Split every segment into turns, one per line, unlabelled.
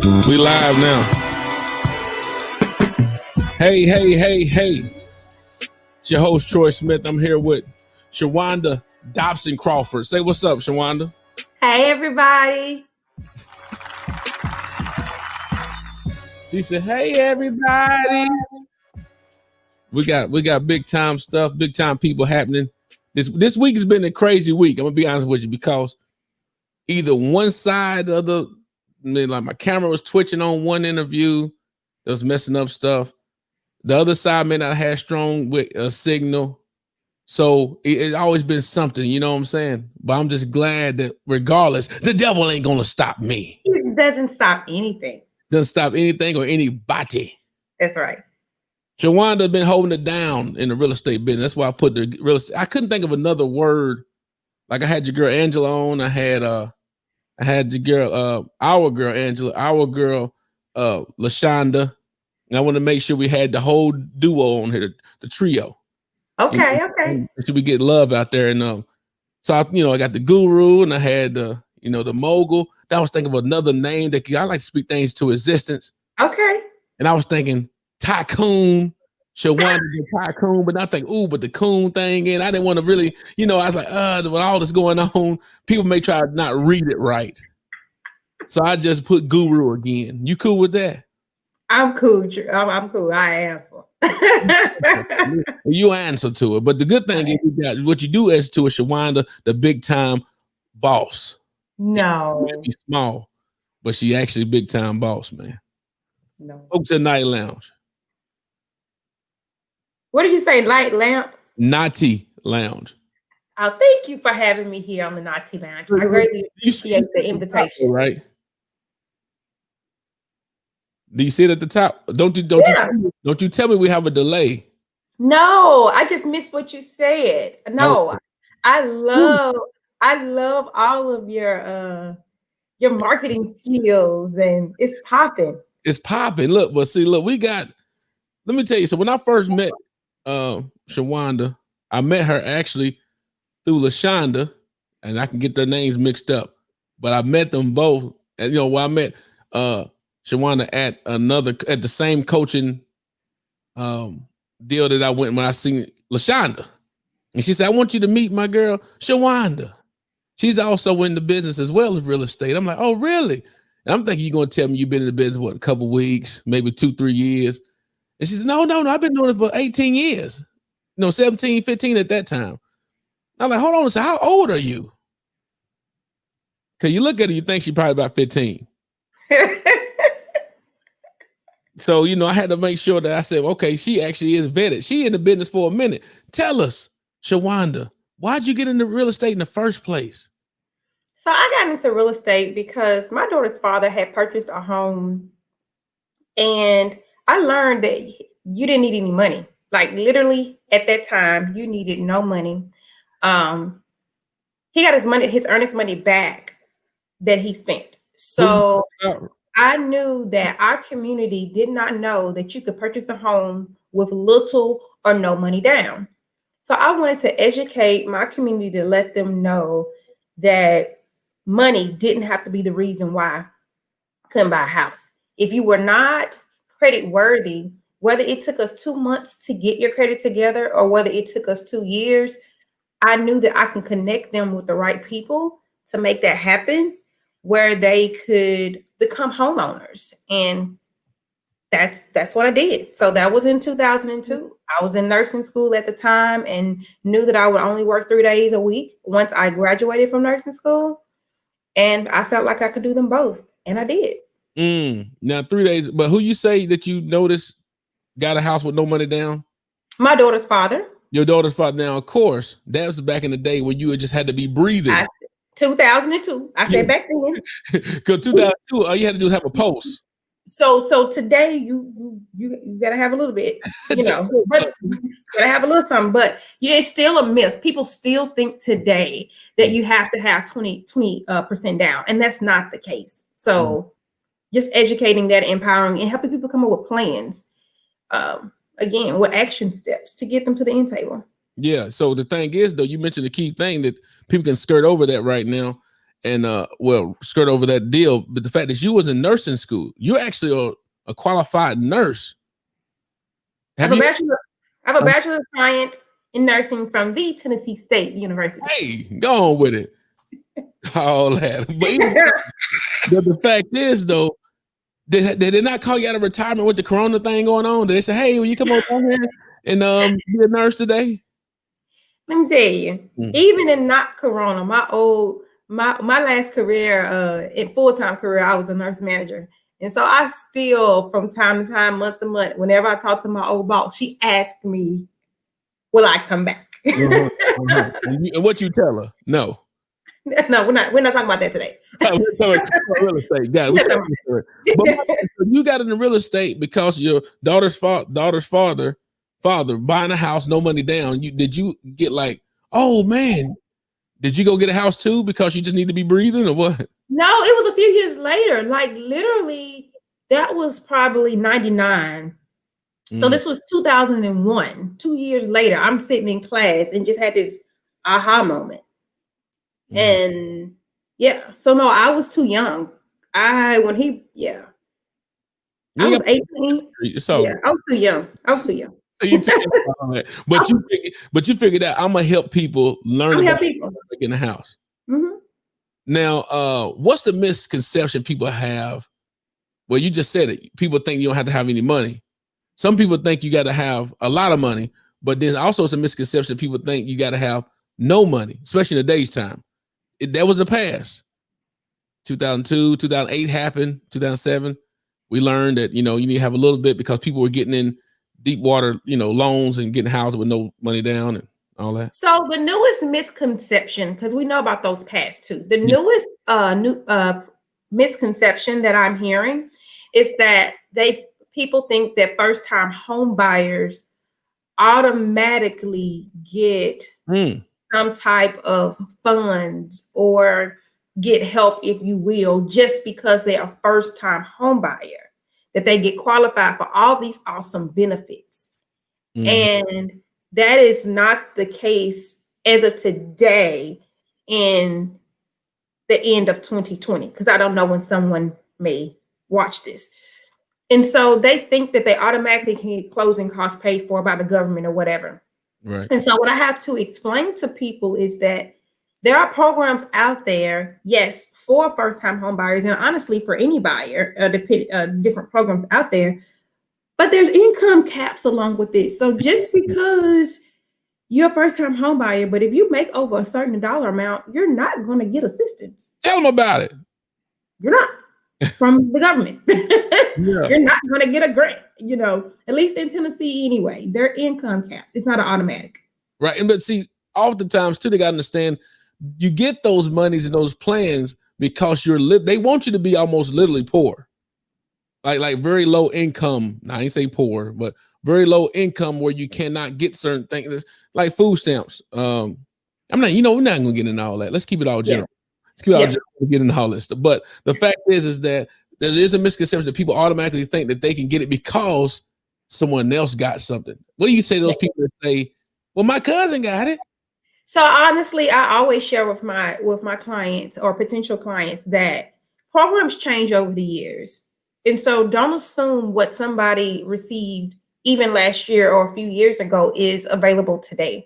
We live now. Hey. It's your host, Troy Smith. I'm here with Shawanda Dobson-Crawford. Say what's up, Shawanda.
Hey, everybody.
She said, hey, everybody. We got big time stuff, big time people happening. This week has been a crazy week. I'm going to be honest with you, because either one side of like my camera was twitching on one interview that was messing up stuff. The other side may not have strong signal. So it's always been something, you know what I'm saying? But I'm just glad that regardless, the devil ain't going to stop me.
It doesn't stop anything.
Doesn't stop anything or anybody.
That's right.
Shawanda been holding it down in the real estate business. That's why I put the real estate. I couldn't think of another word. Like I had your girl Angela on. I had your girl, our girl Angela, our girl LaShonda. And I want to make sure we had the whole duo on here, the trio.
Okay.
Should we get love out there? And so I got the guru and I had the mogul. I was thinking of another name that I like to speak things to existence.
Okay.
And I was thinking tycoon, Shawanda the tycoon, but I think, but the coon thing, and I didn't want to really, I was like, with all this going on, people may try to not read it right. So I just put guru again. You cool with that?
I'm cool. I'm cool. I answer.
You answer to it. But the good thing is what you do answer to is Shawanda, the big time boss.
No.
She may be small, but she actually big time boss, man.
No.
Go to the night lounge.
What did you say? Light lamp?
Noti lounge.
Oh, thank you for having me here on the Noti lounge. I really appreciate the invitation.
Right. Do you see it at the top? Don't you tell me we have a delay?
No, I just missed what you said. No, I love all of your marketing skills, and it's popping.
It's popping. Look, let me tell you. So when I first met Shawanda, I met her actually through LaShonda, and I can get their names mixed up, but I met them both. And I met Shawanda at the same coaching deal that I went when I seen LaShonda. And she said, I want you to meet my girl, Shawanda. She's also in the business as well as real estate. I'm like, oh, really? And I'm thinking you're going to tell me you've been in the business, a couple weeks, maybe 2-3 years. And she said, no, I've been doing it for 18 years. 17, 15 at that time. I'm like, hold on a second, how old are you? Because you look at her, you think she's probably about 15. So, I had to make sure that I said, okay, she actually is vetted. She in the business for a minute. Tell us, Shawanda, why'd you get into real estate in the first place?
So I got into real estate because my daughter's father had purchased a home, and I learned that you didn't need any money. Like literally at that time, you needed no money. He got his earnest money back that he spent. So I knew that our community did not know that you could purchase a home with little or no money down. So I wanted to educate my community to let them know that money didn't have to be the reason why I couldn't buy a house. If you were not credit worthy, whether it took us 2 months to get your credit together or whether it took us 2 years, I knew that I can connect them with the right people to make that happen, where they could become homeowners. And that's what I did. So that was in 2002. I was in nursing school at the time and knew that I would only work 3 days a week once I graduated from nursing school. And I felt like I could do them both. And I did.
Now 3 days, but who you say that you noticed got a house with no money down?
My daughter's father.
Your daughter's father. Now, of course, that was back in the day when you just had to be breathing.
2002. I said back then.
Because 2002, all you had to do was have a post.
So today you gotta have a little bit, but you gotta have a little something. But it's still a myth. People still think today that you have to have 20% down, and that's not the case. So just educating that, empowering, and helping people come up with plans. Again, with action steps to get them to the end table.
Yeah. So the thing is, though, you mentioned the key thing that people can skirt over that right now. and well, skirt over that deal. But the fact that you was in nursing school, you're actually a qualified nurse.
I have a bachelor of science in nursing from the Tennessee State University.
Hey, go on with it. All that. But the fact is, though, did they not call you out of retirement with the corona thing going on? Did they say, hey, will you come over here and be a nurse today?
Let me tell you, even in not corona, my last career, in full-time career, I was a nurse manager. And so I still, from time to time, month to month, whenever I talk to my old boss, she asked me, will I come back?
And what you tell her? No.
No, we're not talking about that today.
We're talking real estate. Got it. But you got into real estate because your daughter's father buying a house, no money down. Did you get like, oh man, did you go get a house too because you just need to be breathing or what?
No, it was a few years later. Like literally, that was probably 99. So this was 2001. 2 years later, I'm sitting in class and just had this aha moment. And yeah, so no, I was too young. I was 18.
So
yeah, I was too young.
But you figured out I'm gonna help people learn about in the house. Now, what's the misconception people have? Well, you just said it. People think you don't have to have any money. Some people think you got to have a lot of money, but then also it's a misconception. People think you got to have no money, especially in today's time. That was the past. 2002, 2008 happened, 2007. We learned that, you need to have a little bit because people were getting in deep water, loans and getting houses with no money down and all that.
So the newest misconception, because we know about those past two, the newest misconception that I'm hearing is that people think that first-time home buyers automatically get some type of funds or get help, if you will, just because they're a first-time home buyer, that they get qualified for all these awesome benefits. And that is not the case as of today in the end of 2020, because I don't know when someone may watch this. And so they think that they automatically can get closing costs paid for by the government or whatever.
Right.
And so what I have to explain to people is that there are programs out there, yes, for first-time home buyers, and honestly for any buyer, different programs out there, but there's income caps along with this. So just because you're a first-time home buyer, but if you make over a certain dollar amount, you're not going to get assistance.
Tell them about it.
You're not. From the government. You're not going to get a grant, at least in Tennessee anyway. They're income caps. It's not an automatic.
Right. But see, oftentimes too, they got to understand you get those monies and those plans because they want you to be almost literally poor. Like very low income. Now, I ain't say poor, but very low income where you cannot get certain things like food stamps. We're not going to get into all that. Let's keep it all general. Get into all this stuff. But the fact is that there is a misconception that people automatically think that they can get it because someone else got something. What do you say to those people that say, well, my cousin got it?
So honestly, I always share with my clients or potential clients that programs change over the years. And so don't assume what somebody received even last year or a few years ago is available today.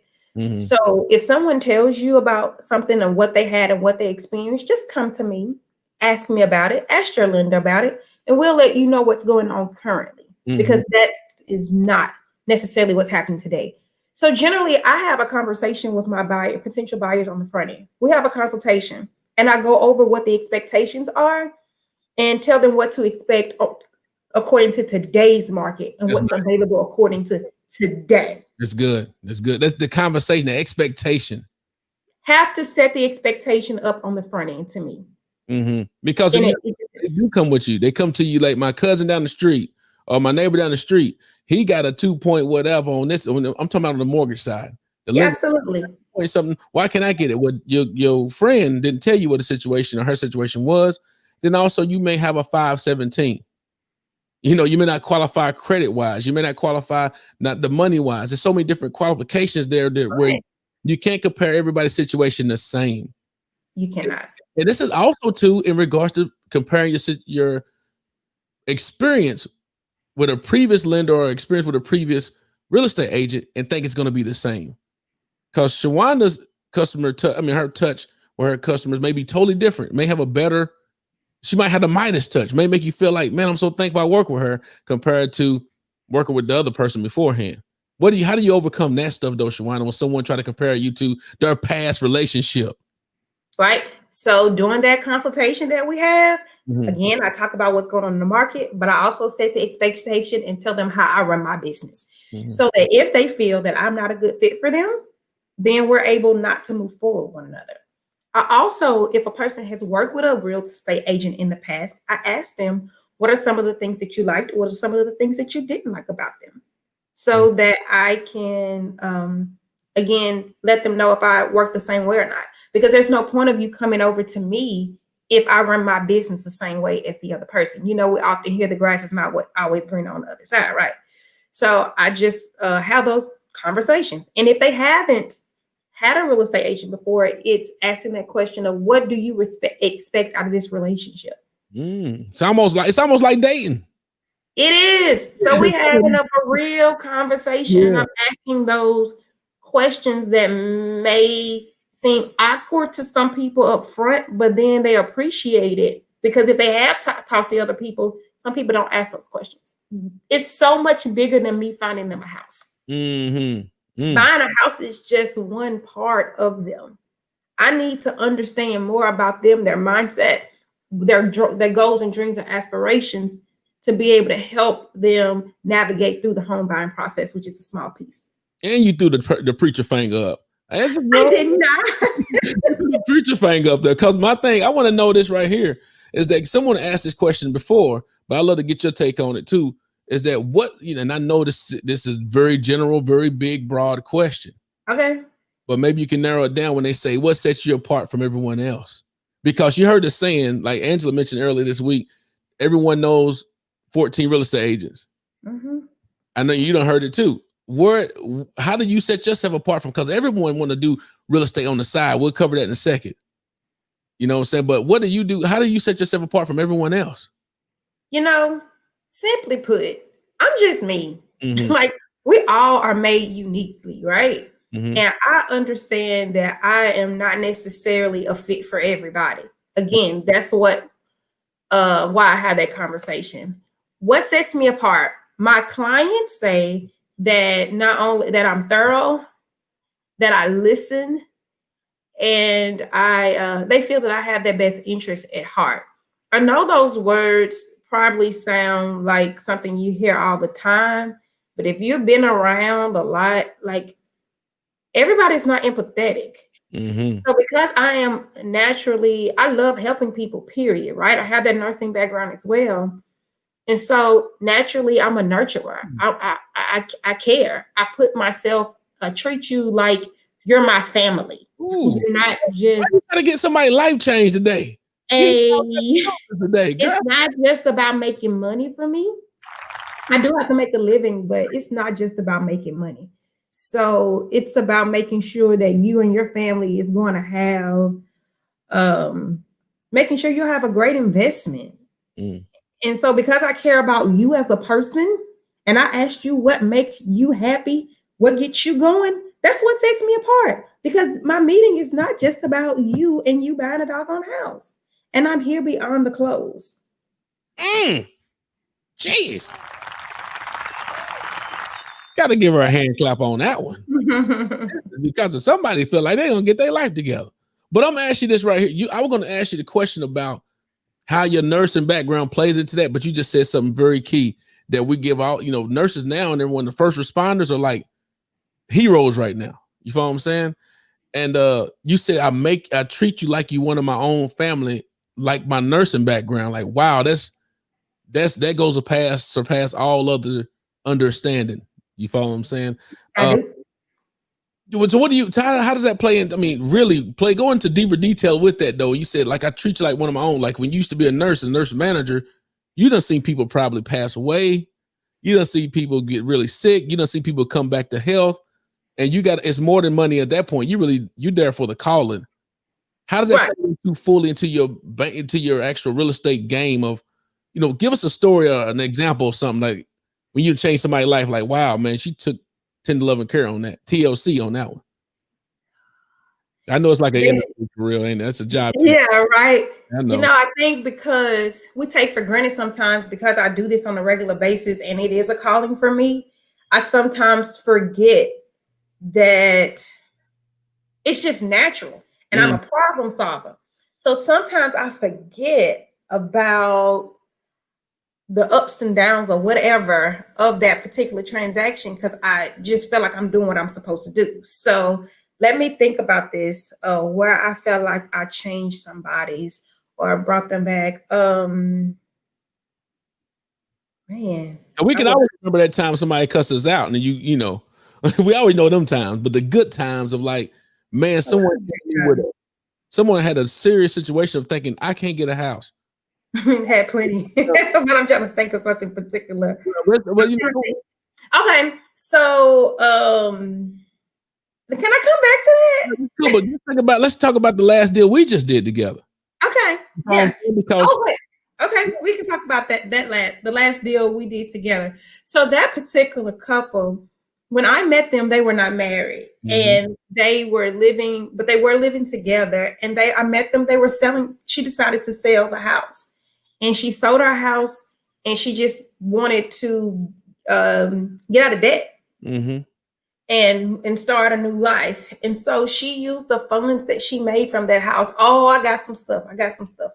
So if someone tells you about something and what they had and what they experienced, just come to me, ask me about it, ask your lender about it, and we'll let you know what's going on currently, because that is not necessarily what's happening today. So generally, I have a conversation with my potential buyers on the front end. We have a consultation, and I go over what the expectations are and tell them what to expect according to today's market and what's available according to today.
That's good. That's the conversation, the expectation.
Have to set the expectation up on the front end to me.
Because they do come with you. They come to you like my cousin down the street or my neighbor down the street. He got a 2 point whatever on this. I'm talking about on the mortgage side.
Absolutely.
Something. Why can't I get it? Well, your friend didn't tell you what the situation or her situation was. Then also you may have a 517. You may not qualify credit wise. You may not qualify not the money wise. There's so many different qualifications there where you can't compare everybody's situation the same.
You cannot.
And this is also too in regards to comparing your experience with a previous lender or experience with a previous real estate agent and think it's going to be the same. Because Shawanda's her touch with her customers may be totally different. May have a better, she might have the Midas touch. May make you feel like, man, I'm so thankful I work with her compared to working with the other person beforehand. How do you overcome that stuff though, Shawanda, when someone try to compare you to their past relationship?
Right. So during that consultation that we have, again, I talk about what's going on in the market, but I also set the expectation and tell them how I run my business. So that if they feel that I'm not a good fit for them, then we're able not to move forward with one another. I also, if a person has worked with a real estate agent in the past, I ask them, what are some of the things that you liked? What are some of the things that you didn't like about them? So that I can, again, let them know if I work the same way or not. Because there's no point of you coming over to me if I run my business the same way as the other person. We often hear the grass is not always green on the other side, right? So I just have those conversations. And if they haven't had a real estate agent before, it's asking that question of what do you expect out of this relationship?
It's almost like dating.
It is. So we're having a real conversation. And I'm asking those questions that may seem awkward to some people up front, but then they appreciate it because if they have talked to other people, some people don't ask those questions. It's so much bigger than me finding them a house. Buying a house is just one part of them. I need to understand more about them, their mindset, their goals and dreams and aspirations to be able to help them navigate through the home buying process, which is a small piece.
And you threw the preacher finger up.
I did not.
The preacher finger up there. Because my thing, I want to know this right here, is that someone asked this question before, but I'd love to get your take on it too. Is that and I know this is very general, very big, broad question.
Okay.
But maybe you can narrow it down when they say, what sets you apart from everyone else? Because you heard the saying, like Angela mentioned earlier this week, everyone knows 14 real estate agents. I know you done heard it too. How do you set yourself apart from, because everyone want to do real estate on the side. We'll cover that in a second. You know what I'm saying? But what do you do? How do you set yourself apart from everyone else?
Simply put, I'm just me. Like we all are made uniquely, right? And I understand that I am not necessarily a fit for everybody. Again, that's why I had that conversation. What sets me apart? My clients say that not only that I'm thorough, that I listen, and they feel that I have their best interest at heart. I know those words probably sound like something you hear all the time, but if you've been around a lot, like everybody's not empathetic. So because I am naturally, I love helping people, period, right? I have that nursing background as well. And so naturally, I'm a nurturer. I care. I put myself, treat you like you're my family. You're not just.
You gotta get somebody's life changed today.
It's not just about making money for me. I do have to make a living, but it's not just about making money. So it's about making sure that you and your family is going to have, making sure you have a great investment. And so because I care about you as a person, and I asked you what makes you happy, what gets you going, that's what sets me apart. Because my meeting is not just about you and you buying a doggone house. And I'm here beyond the close.
Jeez. Got to give her a hand clap on that one. Because if somebody feel like they're going to get their life together. But I'm going to ask you this right here. I was going to ask you the question about how your nursing background plays into that, but you just said something very key that we give out. Nurses now and everyone, the first responders are like heroes right now. You follow what I'm saying? And you said I treat you like you one of my own family, like my nursing background. Like, wow, that goes surpass all other understanding. You follow what I'm saying? So how does that play in? I mean, go into deeper detail with that though. You said, like, I treat you like one of my own. Like when you used to be a nurse manager, you done seen people probably pass away. You done see people get really sick. You done see people come back to health. And it's more than money at that point. You're there for the calling. How does that play you fully into your actual real estate game of, give us a story or an example of something like when you change somebody's life, like, wow, man, she took 10 to 11 care on that, TLC on that one. I know it's like an industry for real, ain't it? That's a job.
Yeah, right.
I know.
I think because we take for granted sometimes, because I do this on a regular basis and it is a calling for me, I sometimes forget that it's just natural and I'm a problem solver. So sometimes I forget about the ups and downs or whatever of that particular transaction because I just felt like I'm doing what I'm supposed to do. So let me think about this, where I felt like I changed somebody's or brought them back. Man.
And we can always remember that time somebody cussed us out, and you know, we always know them times, but the good times of like, man, someone had a serious situation of thinking, I can't get a house.
Had plenty, but I'm trying to think of something particular. Okay, so can I come back to that?
Cool, but let's talk about the last deal we just did together.
Okay, yeah. Okay, we can talk about the last deal we did together. So that particular couple, when I met them, they were not married, and they were living, but they were living together. And I met them. They were selling. She decided to sell the house, and she sold her house, and she just wanted to get out of debt. And start a new life. And so she used the funds that she made from that house. Oh, I got some stuff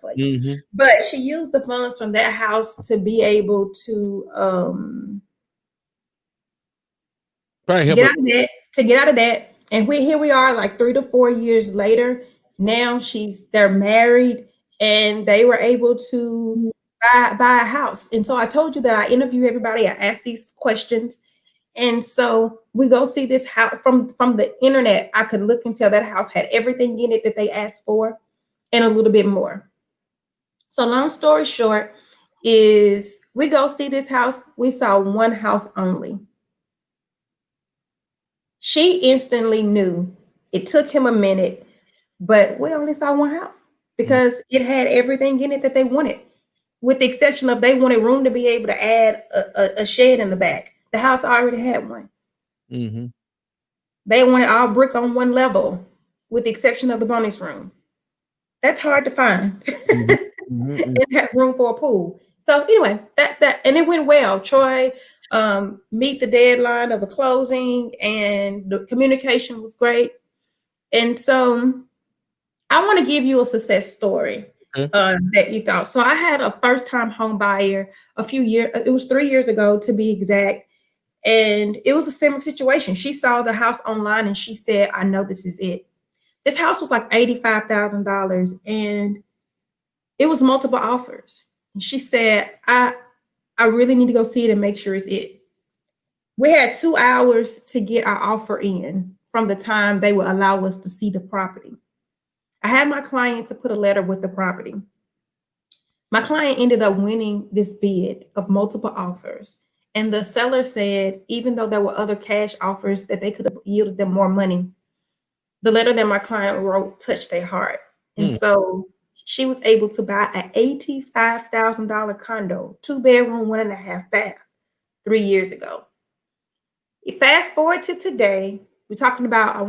for you. But she used the funds from that house to be able to get out of debt. And here we are, like 3 to 4 years later. Now they're married and they were able to buy a house. And so I told you that I interview everybody. I ask these questions. And so we go see this house from the internet. I could look and tell that house had everything in it that they asked for and a little bit more. So long story short is we go see this house. We saw one house only. She instantly knew. It took him a minute, but we only saw one house because it had everything in it that they wanted, with the exception of they wanted room to be able to add a shed in the back. The house already had one. They wanted all brick on one level, with the exception of the bonus room. That's hard to find. And have room for a pool. So anyway, that and it went well. Troy meet the deadline of the closing, and the communication was great. And so I want to give you a success story that you thought. So I had a first-time home buyer a few years. It was 3 years ago to be exact. And it was a similar situation. She saw the house online and she said, I know this is it. This house was like $85,000 and it was multiple offers. And she said, I really need to go see it and make sure it's it. We had 2 hours to get our offer in from the time they would allow us to see the property. I had my client to put a letter with the property. My client ended up winning this bid of multiple offers. And the seller said, even though there were other cash offers that they could have yielded them more money, the letter that my client wrote touched their heart. And so she was able to buy an $85,000 condo, 2-bedroom, 1.5 bath, 3 years ago. Fast forward to today, we talk about how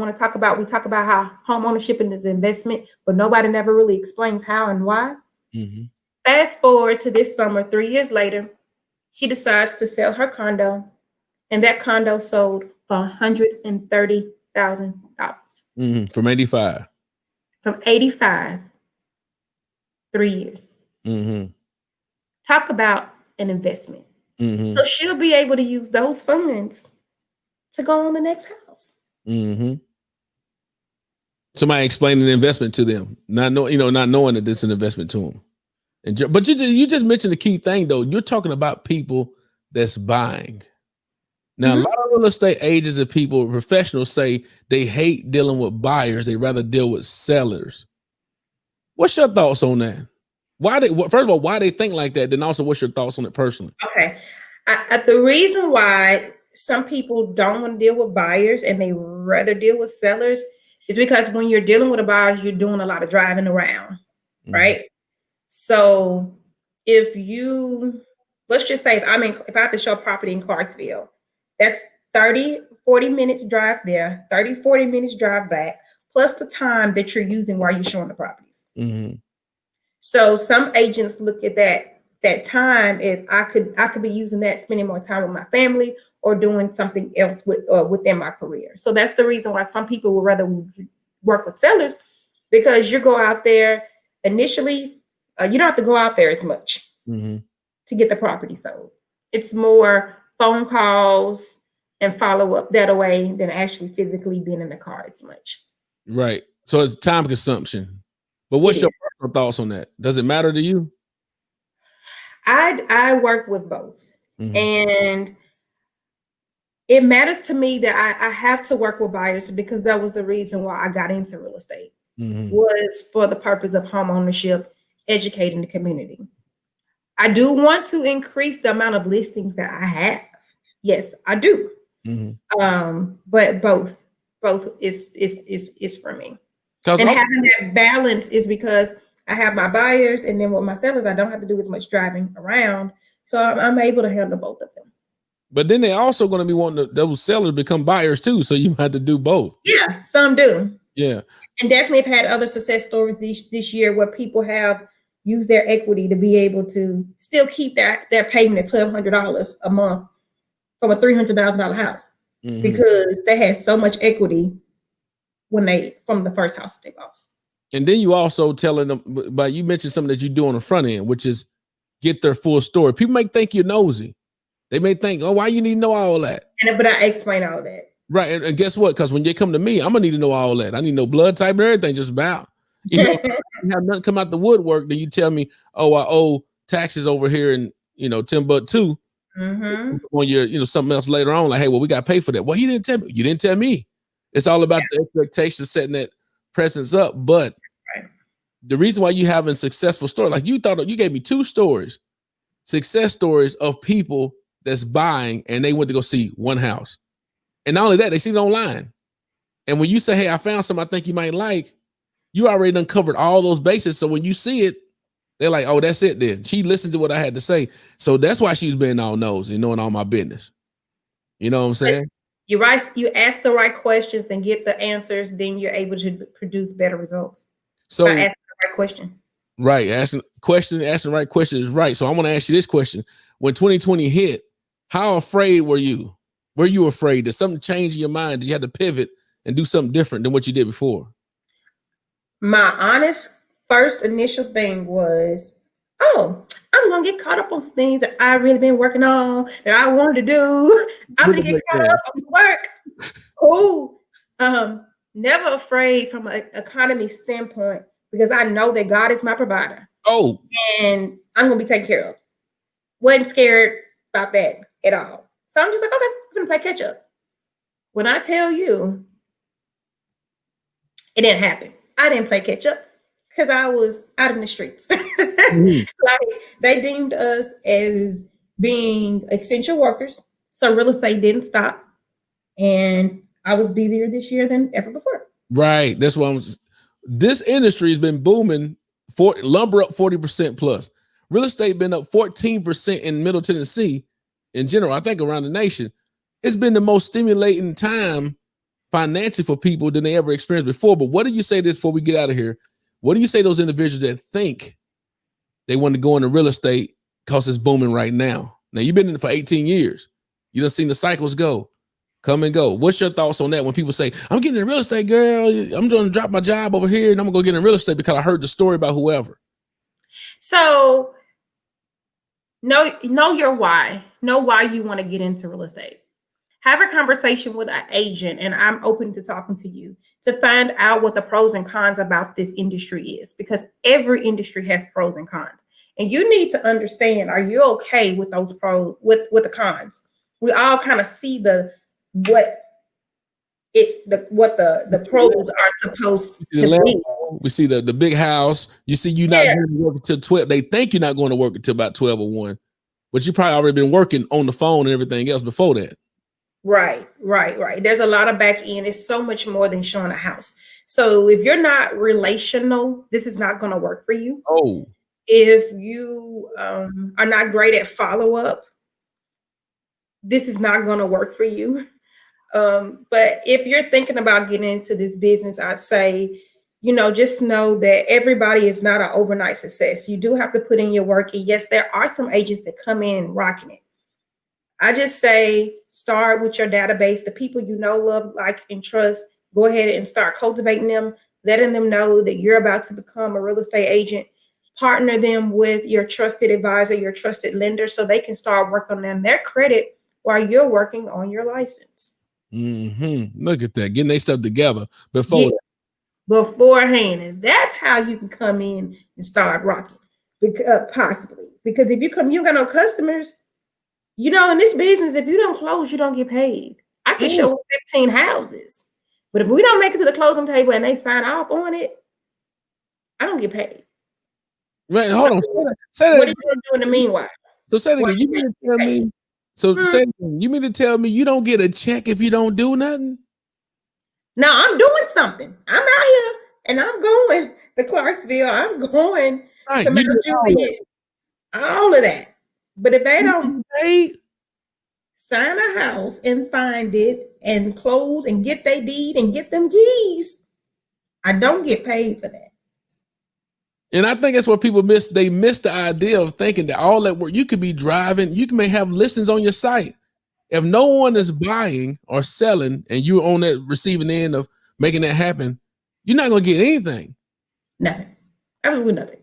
home ownership is an investment, but nobody never really explains how and why. Fast forward to this summer, 3 years later, she decides to sell her condo, and that condo sold for $130,000.
From 85.
From 85, 3 years. Talk about an investment. So she'll be able to use those funds to go on the next house.
Somebody explaining the investment to them, not knowing that it's an investment to them. But you just mentioned the key thing though. You're talking about people that's buying. Now, a lot of real estate agents and people, professionals, say they hate dealing with buyers. They rather deal with sellers. What's your thoughts on that? First of all, why they think like that? Then also, what's your thoughts on it personally?
Okay, the reason why some people don't want to deal with buyers and they rather deal with sellers It's because when you're dealing with a buyer, you're doing a lot of driving around, right? So if you, let's just say, if I have to show property in Clarksville, that's 30, 40 minutes drive there, 30, 40 minutes drive back, plus the time that you're using while you're showing the properties. So some agents look at that time as I could be using that, spending more time with my family or doing something else within my career. So that's the reason why some people would rather work with sellers, because you go out there initially, you don't have to go out there as much to get the property sold. It's more phone calls and follow up that way than actually physically being in the car as much.
Right. So it's time consumption. But what's your personal thoughts on that? Does it matter to you?
I work with both. And it matters to me that I have to work with buyers, because that was the reason why I got into real estate, was for the purpose of home ownership, educating the community. I do want to increase the amount of listings that I have. Yes, I do. But both is for me. And having that balance is because I have my buyers, and then with my sellers, I don't have to do as much driving around. So I'm able to handle both of them.
But then they also going to be wanting those sellers become buyers too. So you have to do both.
Yeah, some do.
Yeah.
And definitely have had other success stories this year where people have used their equity to be able to still keep their payment at $1,200 a month from a $300,000 house, because they had so much equity from the first house they bought.
And then you also telling them, but you mentioned something that you do on the front end, which is get their full story. People may think you're nosy. They may think, oh, why you need to know all that?
But I explain all that.
Right. And guess what? Because when they come to me, I'm going to need to know all that. I need to know blood type and everything just about. You know, you have nothing come out the woodwork, then you tell me, oh, I owe taxes over here in, Timbuktu. On your, something else later on, like, hey, well, we got to pay for that. Well, you didn't tell me. You didn't tell me. It's all about the expectations, setting that presence up. But the reason why you having successful story, like you gave me 2 stories, success stories of people that's buying and they went to go see one house. And not only that, they see it online. And when you say, hey, I found something I think you might like, you already done covered all those bases. So when you see it, they're like, oh, that's it then. She listened to what I had to say. So that's why she's being all nosy and knowing all my business. You know what I'm saying?
You're right. You ask the right questions and get the answers, then you're able to produce better results.
So
by asking the right question.
Right. Asking the right question is right. So I want to ask you this question. When 2020 hit, how afraid were you? Were you afraid? Did something change in your mind? Did you have to pivot and do something different than what you did before?
My honest first initial thing was, oh, I'm going to get caught up on some things that I've really been working on that I wanted to do. I'm going to get caught up on work. Cool. Never afraid from an economy standpoint, because I know that God is my provider.
Oh.
And I'm going to be taken care of. Wasn't scared about that at all. So I'm just like, okay, I'm going to play catch up. When I tell you, it didn't happen. I didn't play catch up because I was out in the streets. Like, they deemed us as being essential workers. So real estate didn't stop. And I was busier this year than ever before.
Right. That's what this industry has been booming. Lumber up 40% plus. Real estate been up 14% in Middle Tennessee in general. I think around the nation. It's been the most stimulating time financially for people than they ever experienced before. But what do you say this before we get out of here? What do you say those individuals that think they want to go into real estate because it's booming right now? Now, you've been in it for 18 years. You done seen the cycles come and go. What's your thoughts on that when people say, I'm getting in real estate, girl. I'm going to drop my job over here and I'm going to go get in real estate because I heard the story about whoever.
So know your why. Know why you want to get into real estate. Have a conversation with an agent, and I'm open to talking to you to find out what the pros and cons about this industry is, because every industry has pros and cons. And you need to understand, are you okay with those pros, with the cons? We all kind of see what the pros are supposed to be.
We see the big house. You see you're not going to work until 12. They think you're not going to work until about 12 or 1. But you probably already been working on the phone and everything else before that.
Right. There's a lot of back end. It's so much more than showing a house. So if you're not relational, this is not going to work for you.
Oh.
If you are not great at follow up, this is not going to work for you. But if you're thinking about getting into this business, I'd say, just know that everybody is not an overnight success. You do have to put in your work. And yes, there are some agents that come in rocking it. I just say start with your database, the people you know, love, like, and trust. Go ahead and start cultivating them, letting them know that you're about to become a real estate agent. Partner them with your trusted advisor, your trusted lender, so they can start working on their credit while you're working on your license.
Look at that, getting their stuff together
beforehand. And that's how you can come in and start rocking, possibly. Because if you got no customers, in this business, if you don't close, you don't get paid. I can show 15 houses, but if we don't make it to the closing table and they sign off on it, I don't get paid.
Right, hold on. Say that
what are you going to do in the meanwhile?
So say it again. You mean to tell me? Say it again. You mean to tell me you don't get a check if you don't do nothing?
No, I'm doing something. I'm out here and I'm going to Clarksville. I'm going to Mount Juliet. All of that. But if they don't sign a house and find it and close and get their deed and get them keys, I don't get paid for that.
And I think that's what people miss. They miss the idea of thinking that all that work, you could be driving, you may have listings on your site. If no one is buying or selling and you're on that receiving end of making that happen, you're not going to get anything.
Nothing. Absolutely nothing.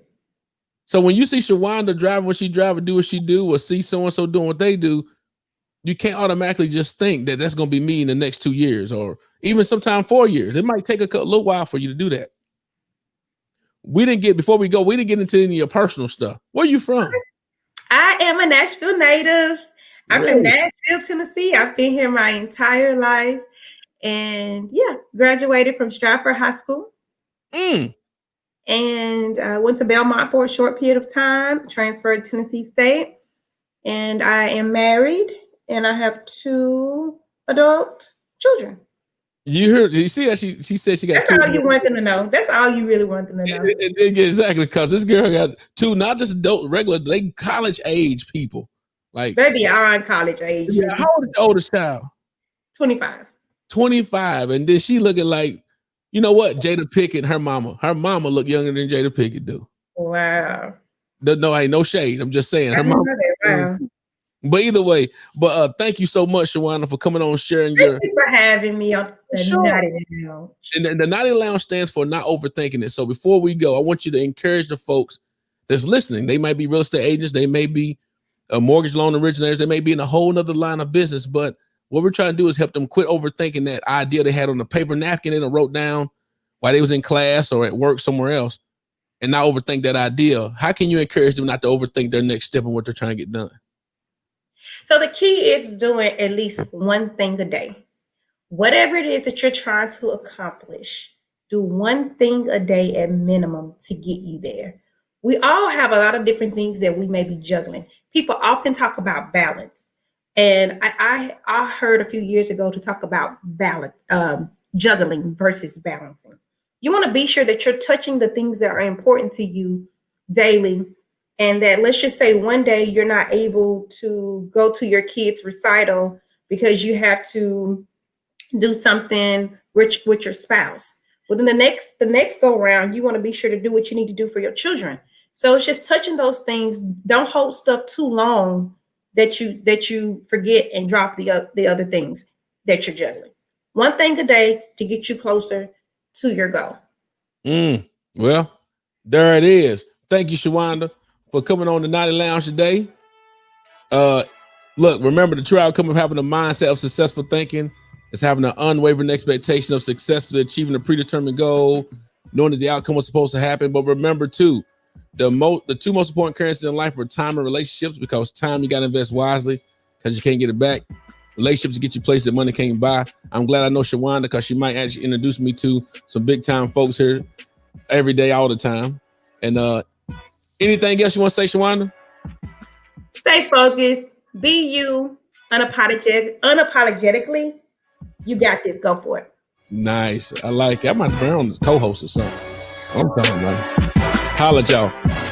So when you see Shawanda drive what she drive or do what she do, or see so-and-so doing what they do, you can't automatically just think that that's going to be me in the next 2 years or even sometime 4 years. It might take a little while for you to do that. Before we didn't get into any of your personal stuff. Where are you from?
I am a Nashville native. I'm from Nashville, Tennessee. I've been here my entire life. And graduated from Stratford High School. And went to Belmont for a short period of time, transferred to Tennessee State. And I am married and I have 2 adult children.
You see that she said she got
That's
2.
That's all you want them to know. That's all you really want them to know.
Exactly, because this girl got 2, not just adult, regular, they college age people. Like
they beyond college age.
Yeah, how old is the oldest child?
25.
25, and then she looking like, you know what, Jada Pinkett, her mama look younger than Jada Pinkett do.
Wow.
No, ain't no shade. I'm just saying her mama.
Wow.
But either way, thank you so much, Shawanda, for coming on, sharing
Thank you for having me on the Noti Lounge.
And the Noti Lounge stands for not overthinking it. So before we go, I want you to encourage the folks that's listening. They might be real estate agents, they may be mortgage loan originators, they may be in a whole nother line of business, but what we're trying to do is help them quit overthinking that idea they had on a paper napkin and wrote down while they was in class or at work somewhere else, and not overthink that idea. How can you encourage them not to overthink their next step and what they're trying to get done?
So the key is doing at least one thing a day. Whatever it is that you're trying to accomplish, do one thing a day at minimum to get you there. We all have a lot of different things that we may be juggling. People often talk about balance. And I heard a few years ago to talk about balance, juggling versus balancing. You want to be sure that you're touching the things that are important to you daily. And that, let's just say one day you're not able to go to your kid's recital because you have to do something with your spouse. Well, then the next go around, you want to be sure to do what you need to do for your children. So it's just touching those things. Don't hold stuff too long that you forget and drop the other things that you're juggling. One thing a day to get you closer to your goal.
Well, there it is. Thank you, Shawanda, for coming on the Noti Lounge today. Look, remember the true outcome of having a mindset of successful thinking is having an unwavering expectation of successfully achieving a predetermined goal, knowing that the outcome was supposed to happen. But remember too, the 2 most important currencies in life are time and relationships, because time you got to invest wisely because you can't get it back. Relationships get you places that money can't buy. I'm glad I know Shawanda because she might actually introduce me to some big time folks here every day, all the time. And anything else you want to say, Shawanda?
Stay focused. Be you unapologetically. You got this. Go for it.
Nice. I like it. I might turn on this co-host or something. I'm talking about. Holla at y'all.